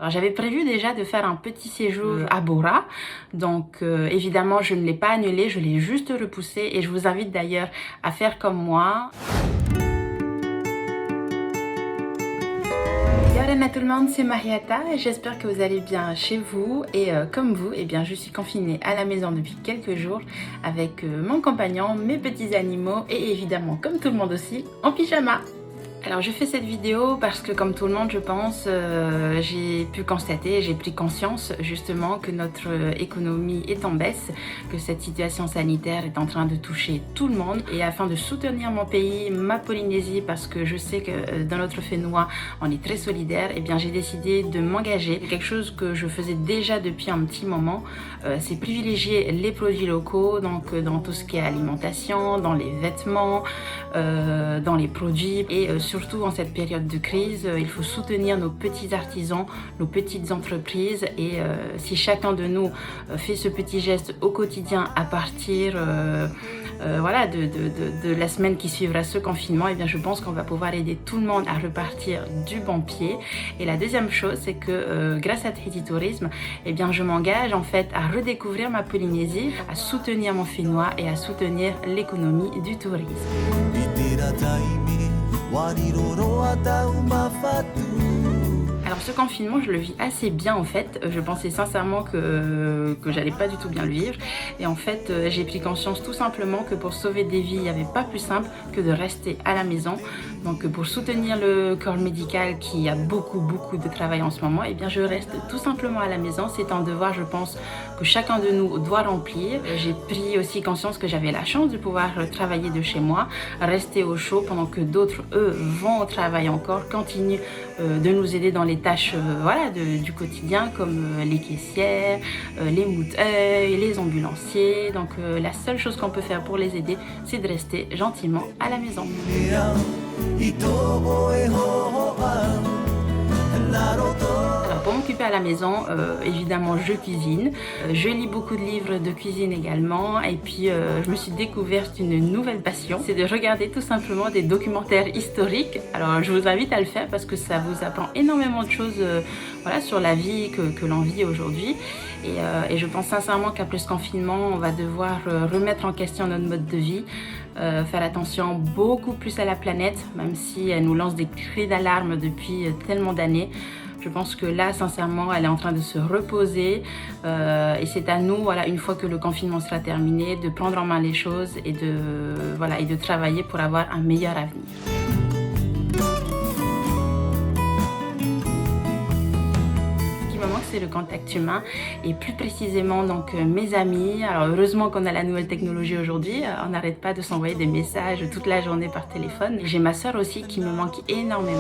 Alors j'avais prévu déjà de faire un petit séjour à Bora, donc évidemment je ne l'ai pas annulé, je l'ai juste repoussé et je vous invite d'ailleurs à faire comme moi. Yalana tout le monde, c'est Mariata et j'espère que vous allez bien chez vous et comme vous, eh bien je suis confinée à la maison depuis quelques jours avec mon compagnon, mes petits animaux et évidemment comme tout le monde aussi en pyjama. Alors je fais cette vidéo parce que comme tout le monde je pense, j'ai pu constater, j'ai pris conscience justement que notre économie est en baisse, que cette situation sanitaire est en train de toucher tout le monde et afin de soutenir mon pays, ma Polynésie, parce que je sais que dans notre Fénois on est très solidaire, et bien j'ai décidé de m'engager. Quelque chose que je faisais déjà depuis un petit moment, c'est privilégier les produits locaux, donc dans tout ce qui est alimentation, dans les vêtements, dans les produits et surtout en cette période de crise, il faut soutenir nos petits artisans, nos petites entreprises et si chacun de nous fait ce petit geste au quotidien à partir voilà, de la semaine qui suivra ce confinement, et bien je pense qu'on va pouvoir aider tout le monde à repartir du bon pied. Et la deuxième chose, c'est que grâce à Tahiti Tourisme, et bien je m'engage en fait à redécouvrir ma Polynésie, à soutenir mon Fénois et à soutenir l'économie du tourisme. Alors ce confinement je le vis assez bien en fait, je pensais sincèrement que j'allais pas du tout bien le vivre et en fait j'ai pris conscience tout simplement que pour sauver des vies il n'y avait pas plus simple que de rester à la maison. Donc pour soutenir le corps médical qui a beaucoup de travail en ce moment, et bien je reste tout simplement à la maison. C'est un devoir je pense que chacun de nous doit remplir. J'ai pris aussi conscience que j'avais la chance de pouvoir travailler de chez moi, rester au chaud pendant que d'autres eux vont au travail encore, continuent de nous aider dans les tâches voilà, du quotidien comme les caissières, les mouteuils, les ambulanciers. Donc la seule chose qu'on peut faire pour les aider, c'est de rester gentiment à la maison. Alors pour m'occuper à la maison, évidemment je cuisine, je lis beaucoup de livres de cuisine également et puis je me suis découverte une nouvelle passion, c'est de regarder tout simplement des documentaires historiques. Alors je vous invite à le faire parce que ça vous apprend énormément de choses voilà, sur la vie que l'on vit aujourd'hui et je pense sincèrement qu'après ce confinement on va devoir remettre en question notre mode de vie. Faire attention beaucoup plus à la planète, même si elle nous lance des cris d'alarme depuis tellement d'années. Je pense que là, sincèrement, elle est en train de se reposer et c'est à nous, voilà, une fois que le confinement sera terminé, de prendre en main les choses et de travailler pour avoir un meilleur avenir. C'est le contact humain et plus précisément donc mes amis. Alors heureusement qu'on a la nouvelle technologie aujourd'hui, on n'arrête pas de s'envoyer des messages toute la journée par téléphone. J'ai ma soeur aussi qui me manque énormément.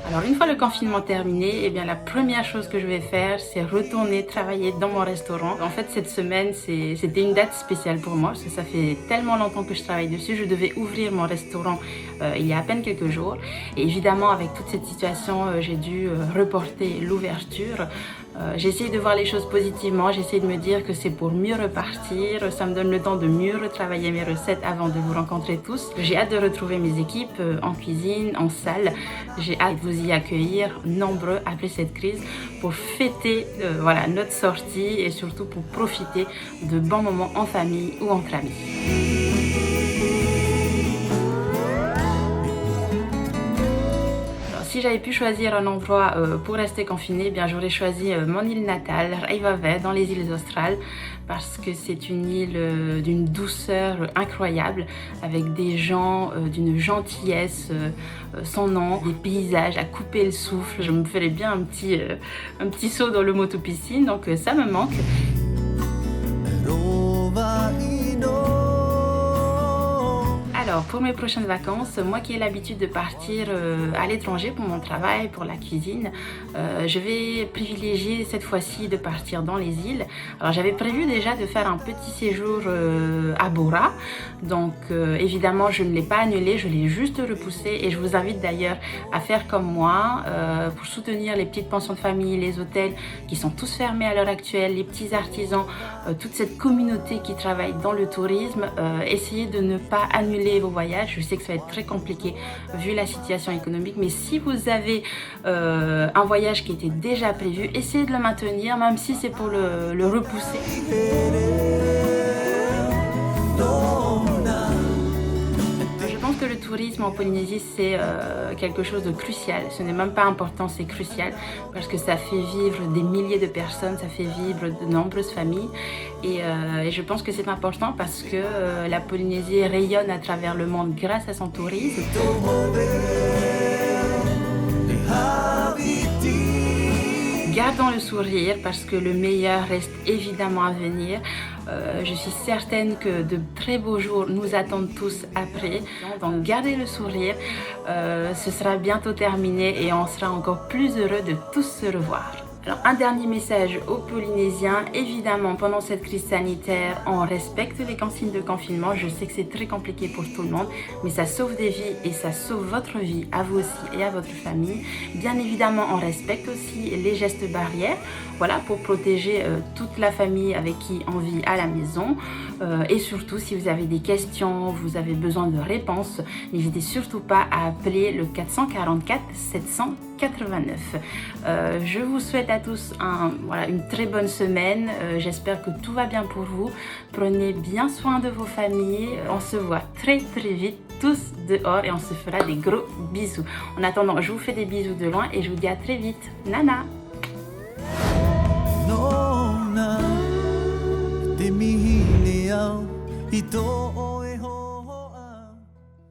Alors une fois le confinement terminé, eh bien la première chose que je vais faire, c'est retourner travailler dans mon restaurant. En fait cette semaine c'était une date spéciale pour moi parce que ça fait tellement longtemps que je travaille dessus. Je devais ouvrir mon restaurant il y a à peine quelques jours et évidemment avec toute cette situation j'ai dû reporter l'ouverture. J'ai essayé de voir les choses positivement, j'ai essayé de me dire que c'est pour mieux repartir, ça me donne le temps de mieux retravailler mes recettes avant de vous rencontrer tous. J'ai hâte de retrouver mes équipes en cuisine, en salle, j'ai hâte de vous y accueillir nombreux après cette crise pour fêter voilà, notre sortie et surtout pour profiter de bons moments en famille ou entre amis. Si j'avais pu choisir un endroit pour rester confinée, eh bien j'aurais choisi mon île natale, Reivave, dans les îles australes, parce que c'est une île d'une douceur incroyable, avec des gens d'une gentillesse sans nom, des paysages à couper le souffle. Je me ferais bien un petit saut dans le moto-piscine, donc ça me manque. Alors pour mes prochaines vacances, moi qui ai l'habitude de partir à l'étranger pour mon travail, pour la cuisine, je vais privilégier cette fois-ci de partir dans les îles. Alors j'avais prévu déjà de faire un petit séjour à Bora, donc évidemment je ne l'ai pas annulé, je l'ai juste repoussé et je vous invite d'ailleurs à faire comme moi pour soutenir les petites pensions de famille, les hôtels qui sont tous fermés à l'heure actuelle, les petits artisans, toute cette communauté qui travaille dans le tourisme. Essayez de ne pas annuler créer vos voyages. Je sais que ça va être très compliqué vu la situation économique, mais si vous avez un voyage qui était déjà prévu, essayez de le maintenir, même si c'est pour le repousser. Je pense que le tourisme en Polynésie, c'est quelque chose de crucial. Ce n'est même pas important, c'est crucial parce que ça fait vivre des milliers de personnes, ça fait vivre de nombreuses familles. Et je pense que c'est important parce que la Polynésie rayonne à travers le monde grâce à son tourisme. Gardons le sourire parce que le meilleur reste évidemment à venir. Je suis certaine que de très beaux jours nous attendent tous après. Donc gardez le sourire, ce sera bientôt terminé et on sera encore plus heureux de tous se revoir. Alors un dernier message aux Polynésiens, évidemment pendant cette crise sanitaire, on respecte les consignes de confinement. Je sais que c'est très compliqué pour tout le monde, mais ça sauve des vies et ça sauve votre vie à vous aussi et à votre famille. Bien évidemment, on respecte aussi les gestes barrières, voilà, pour protéger toute la famille avec qui on vit à la maison. Et surtout, si vous avez des questions, vous avez besoin de réponses, n'hésitez surtout pas à appeler le 444 789. Je vous souhaite à tous une très bonne semaine. J'espère que tout va bien pour vous. Prenez bien soin de vos familles. On se voit très très vite tous dehors et on se fera des gros bisous. En attendant, je vous fais des bisous de loin et je vous dis à très vite. Nana! Nona, te mihi leau, i tō